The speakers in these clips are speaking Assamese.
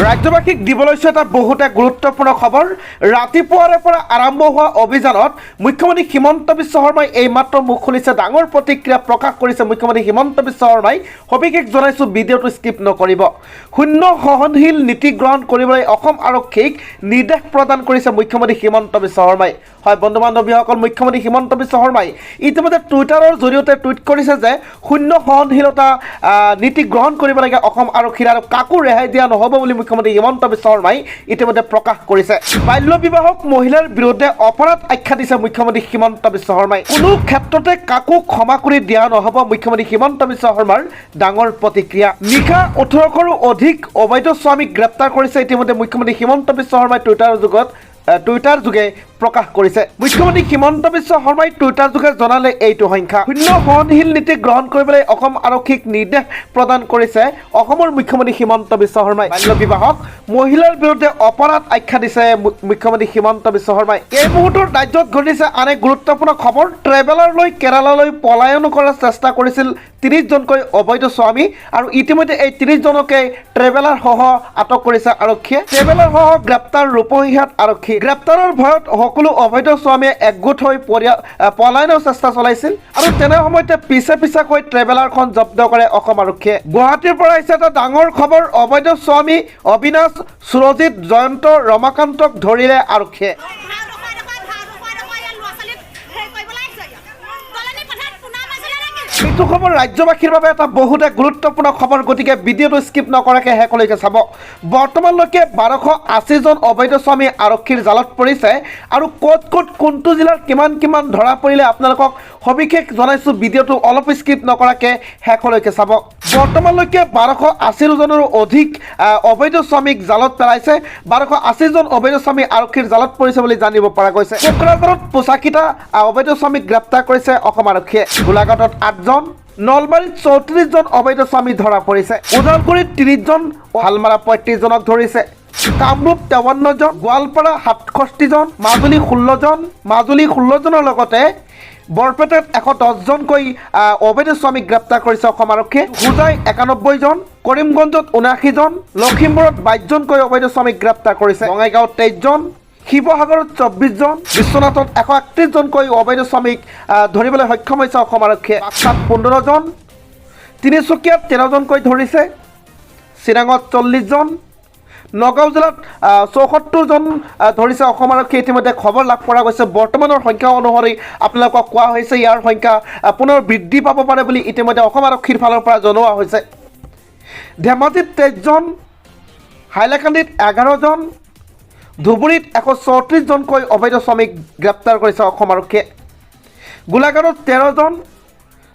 ৰাজ্যবাসীক দিবলৈ এটা বহুতে গুৰুত্বপূৰ্ণ খবৰ। ৰাতিপুৱাৰে পৰা আৰম্ভ হোৱা অভিযানত মুখ্যমন্ত্ৰী হিমন্ত বিশ্ব শৰ্মাই এইমাত্ৰ মুখ খুলিছে। ডাঙৰ প্ৰতিক্ৰিয়া প্ৰকাশ কৰিছে মুখ্যমন্ত্ৰী হিমন্ত বিশ্ব শৰ্মাই। সবিশেষ জনাইছোঁ, ভিডিঅ'টো স্কিপ নকৰিব। শূন্য সহনশীল নীতি গ্ৰহণ কৰিবলৈ অসম আৰক্ষীক নিৰ্দেশ প্ৰদান কৰিছে মুখ্যমন্ত্ৰী হিমন্ত বিশ্ব শৰ্মাই। হয় বন্ধু বান্ধৱীসকল, মুখ্যমন্ত্ৰী হিমন্ত বিশ্ব শৰ্মাই ইতিমধ্যে টুইটাৰৰ জৰিয়তে টুইট কৰিছে যে শূন্য সহনশীলতা নীতি গ্ৰহণ কৰিব লাগে অসম আৰক্ষীৰ আৰু কাকো ৰেহাই দিয়া নহ'ব বুলি মুখ্যমন্ত্ৰী হিমন্ত বিশ্ব শৰ্মাই ইতিমধ্যে প্ৰকাশ কৰিছে। বাল্য বিবাহক মহিলাৰ বিৰুদ্ধে অপৰাধ আখ্যা দিছে মুখ্যমন্ত্ৰী হিমন্ত বিশ্ব শৰ্মাই। কোনো ক্ষেত্ৰতে কাকো ক্ষমা কৰি দিয়া নহ'ব মুখ্যমন্ত্ৰী হিমন্ত বিশ্ব শৰ্মাৰ ডাঙৰ প্ৰতিক্ৰিয়া। নিশা 18শৰো অধিক অবৈধ স্বামীক গ্ৰেপ্তাৰ কৰিছে ইতিমধ্যে মুখ্যমন্ত্ৰী হিমন্ত বিশ্ব শৰ্মাই টুইটাৰ যোগে প্ৰকাশ কৰিছে। মুখ্যমন্ত্ৰী হিমন্ত বিশ্ব শৰ্মাই টুইটাৰ যোগে জনালে এইটো সংখ্যা। শূন্য সহনশীল নীতি গ্ৰহণ কৰিবলৈ অসম আৰক্ষীক নিৰ্দেশ প্ৰদান কৰিছে অসমৰ মুখ্যমন্ত্ৰী হিমন্ত বিশ্ব শৰ্মাই। বাল্য বিবাহক মহিলাৰ বিৰুদ্ধে অপৰাধ আখ্যা দিছে মুখ্যমন্ত্ৰী হিমন্ত বিশ্ব শৰ্মাই। এই মুহূৰ্তত ৰাজ্যত ঘটিছে আন এক গুৰুত্বপূৰ্ণ খবৰ। ট্ৰেভেলাৰ লৈ কেৰালালৈ পলায়ন কৰাৰ চেষ্টা কৰিছিল 30জনকৈ অবৈধ স্বামী আৰু ইতিমধ্যে এই 30জনকে ট্ৰেভেলাৰ সহ আটক কৰিছে আৰক্ষীয়ে। ট্ৰেভেলাৰ সহ গ্ৰেপ্তাৰ ৰূপহীহাট আৰক্ষী। গ্ৰেপ্তাৰৰ ভয়ত সকলো অবৈধ স্বামীয়ে একগোট হৈ পলায়নৰ চেষ্টা চলাইছিল আৰু তেনে সময়তে পিছে ট্ৰেভেলাৰখন জব্দ কৰে অসম আৰক্ষীয়ে। গুৱাহাটীৰ পৰা আহিছে এটা ডাঙৰ খবৰ। অবৈধ স্বামী অবিনাশ, সুৰজিত, জয়ন্ত, ৰমাকান্তক ধৰিলে আৰক্ষীয়ে। এইটো খবৰ ৰাজ্যবাসীৰ বাবে এটা বহুতে গুৰুত্বপূৰ্ণ খবৰ, গতিকে ভিডিঅ'টো স্কিপ নকৰাকৈ শেষলৈকে চাব। বৰ্তমানলৈকে 1280জন অবৈধ স্বামী আৰক্ষীৰ জালত পৰিছে আৰু ক'ত কোনটো জিলাৰ কিমান ধৰা পৰিলে আপোনালোকক সবিশেষ জনাইছোঁ। ভিডিঅ'টো অলপ স্কিপ নকৰাকৈ শেষলৈকে চাব। বৰ্তমানলৈকে 1280জনৰো অধিক অবৈধ স্বামীক জালত পেলাইছে। 1280জন অবৈধ স্বামী আৰক্ষীৰ জালত পৰিছে বুলি জানিব পৰা গৈছে। কোকৰাঝাৰত 85টা অবৈধ স্বামীক গ্ৰেপ্তাৰ কৰিছে অসম আৰক্ষীয়ে। গোলাঘাটত 8জন, নলবাৰীত 34জন অবৈধ স্বামী ধৰা পৰিছে। ওদালগুৰিত 30জন, হালমাৰা 35জনক ধৰিছে। কামৰূপ 53জন, গোৱালপাৰা 67জন, মাজুলী 16জনৰ লগতে বৰপেটাত 110জনকৈ অবৈধ স্বামীক গ্ৰেপ্তাৰ কৰিছে অসম আৰক্ষীয়ে। হোজাই 91জন, কৰিমগঞ্জত 79জন, লখিমপুৰত 22জনকৈ অবৈধ স্বামীক গ্ৰেপ্তাৰ কৰিছে। বঙাইগাঁৱত 23জন, শিৱসাগৰত 24জন, বিশ্বনাথত 131জনকৈ অবৈধ স্বামীক ধৰিবলৈ সক্ষম হৈছে অসম আৰক্ষীয়ে। বাক্সাত 15জন, তিনিচুকীয়াত 13জনকৈ ধৰিছে। চিৰাঙত 40জন, নগাঁও জিলাত 74জন ধৰিছে অসম আৰক্ষীয়ে। ইতিমধ্যে খবৰ লাভ কৰা গৈছে। বৰ্তমানৰ সংখ্যা অনুসৰি আপোনালোকক কোৱা হৈছে ইয়াৰ সংখ্যা পুনৰ বৃদ্ধি পাব পাৰে বুলি ইতিমধ্যে অসম আৰক্ষীৰ ফালৰ পৰা জনোৱা হৈছে। ধেমাজিত 23জন, হাইলাকান্দিত 11জন, ধুবুৰীত 134জনকৈ অবৈধ স্বামীক গ্ৰেপ্তাৰ কৰিছে অসম আৰক্ষীয়ে। গোলাঘাটত 13জন,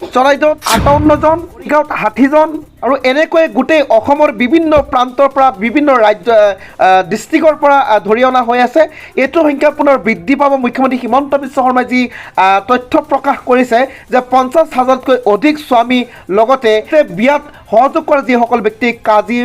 চৰাইদেউত 58জন, মৰিগাঁৱত 60জন আৰু এনেকৈ গোটেই অসমৰ বিভিন্ন প্ৰান্তৰ পৰা বিভিন্ন ডিষ্ট্ৰিক্টৰ পৰা ধৰি অনা হৈ আছে। এইটো সংখ্যা পুনৰ বৃদ্ধি পাব। মুখ্যমন্ত্ৰী হিমন্ত বিশ্ব শৰ্মাই যি তথ্য প্ৰকাশ কৰিছে যে 50,000তকৈ অধিক স্বামী লগতে বিয়াত সহযোগ কৰা যিসকল ব্যক্তি কাজী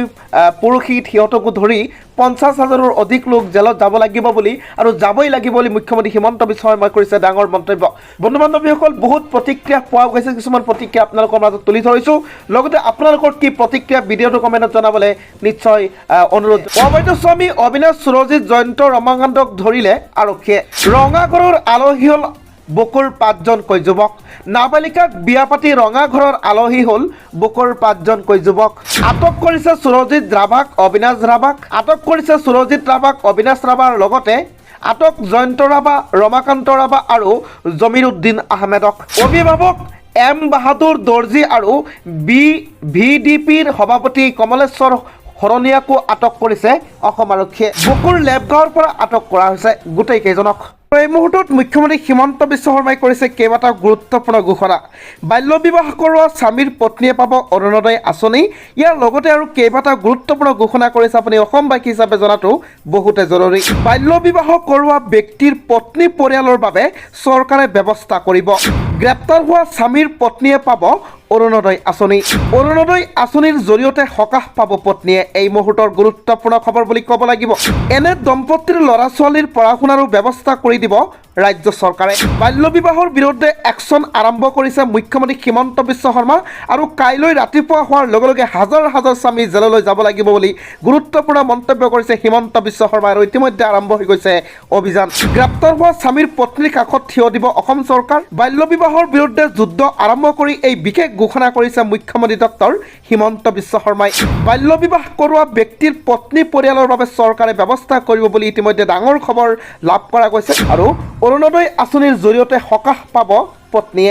পুৰোহিত সিহঁতকো ধৰি 50,000ৰো অধিক লোক জেলত যাব লাগিব বুলি আৰু যাবই লাগিব বুলি মুখ্যমন্ত্ৰী হিমন্ত বিশ্ব শৰ্মাই কৰিছে ডাঙৰ মন্তব্য। বন্ধু বান্ধৱীসকল, বহুত প্ৰতিক্ৰিয়া পোৱা গৈছে। কিছুমান প্ৰতিক্ৰিয়া আপোনালোকৰ মাজত তুলি ধৰিছোঁ। লগতে আপোনালোকৰ কি প্ৰতিক্ৰিয়া ভিডিঅ'টো কমেণ্টত জনাবলৈ নিশ্চয় অনুৰোধ। অবৈধ স্বামী অবিনাশ, সুৰজিত, জয়ন্ত, ৰমাকান্তক ধৰিলে আৰক্ষীয়ে। ৰঙাঘৰৰ আলহী হ'ল বুকুৰ 5জনকৈ যুৱক। নাবালিকাক বিয়া পাতি ৰঙাঘৰৰ আলহী হ'ল বুকুৰ 5জনকৈ যুৱক। আটক কৰিছে সুৰজিত ৰাভাক, অবিনাশ ৰাভাক। আটক কৰিছে সুৰজিত ৰাভাক, অবিনাশ ৰাভাৰ লগতে আটক জয়ন্ত ৰাভা, ৰমাকান্ত ৰাভা আৰু জমিৰ উদ্দিন আহমেদক। অভিভাৱক এম বাহাদুৰ দৰ্জী আৰু VDPৰ সভাপতি কমলেশ্বৰ শৰণীয়াকো আটক কৰিছে অসম আৰক্ষীয়ে। বুকুৰ লেপগাঁৱৰ পৰা আটক কৰা হৈছে গোটেইকেইজনক। এই মুহূৰ্তত মুখ্যমন্ত্ৰী হিমন্ত বিশ্ব শৰ্মাই কৰিছে কেইবাটাও গুৰুত্বপূৰ্ণ ঘোষণা। বাল্য বিবাহ কৰোৱা স্বামীৰ পত্নীয়ে পাব অৰুণোদয় আঁচনি। ইয়াৰ লগতে আৰু কেইবাটাও গুৰুত্বপূৰ্ণ ঘোষণা কৰিছে। আপুনি অসমবাসী হিচাপে জনাটো বহুতে জৰুৰী। বাল্য বিবাহ কৰোৱা ব্যক্তিৰ পত্নী পৰিয়ালৰ বাবে চৰকাৰে ব্যৱস্থা কৰিব। গ্ৰেপ্তাৰ হোৱা স্বামীৰ পত্নীয়ে পাব অৰুণোদয় আঁচনি। অৰুণোদয় আঁচনিৰ জৰিয়তে সকাহ পাব পত্নীয়ে, এই মুহূৰ্তৰ গুৰুত্বপূৰ্ণ খবৰ বুলি ক'ব লাগিব। এনে দম্পতীৰ ল'ৰা ছোৱালীৰ পঢ়া শুনাৰো ব্যৱস্থা কৰি দিব ৰাজ্য চৰকাৰে। বাল্য বিবাহৰ বিৰুদ্ধে একশ্যন আৰম্ভ কৰিছে মুখ্যমন্ত্ৰী হিমন্ত বিশ্ব শৰ্মা, আৰু কাইলৈ ৰাতিপুৱা হোৱাৰ লগে লগে হাজাৰ হাজাৰ স্বামী জেললৈ যাব লাগিব বুলি গুৰুত্বপূৰ্ণ মন্তব্য কৰিছে হিমন্ত বিশ্ব শৰ্মা, আৰু ইতিমধ্যে আৰম্ভ হৈ গৈছে অভিযান। গ্ৰেপ্তাৰ হোৱা স্বামীৰ পত্নীৰ কাষত থিয় দিব অসম চৰকাৰ। বাল্য বিবাহৰ বিৰুদ্ধে যুদ্ধ আৰম্ভ কৰি এই বিশেষ ঘোষণা কৰিছে মুখ্যমন্ত্ৰী ডক্টৰ হিমন্ত বিশ্ব শৰ্মাই। বাল্য বিবাহ কৰোৱা ব্যক্তিৰ পত্নী পৰিয়ালৰ বাবে চৰকাৰে ব্যৱস্থা কৰিব বুলি ইতিমধ্যে ডাঙৰ খবৰ লাভ কৰা গৈছে, আৰু অৰুণোদয় আঁচনিৰ জৰিয়তে সকাহ পাব পত্নীয়ে।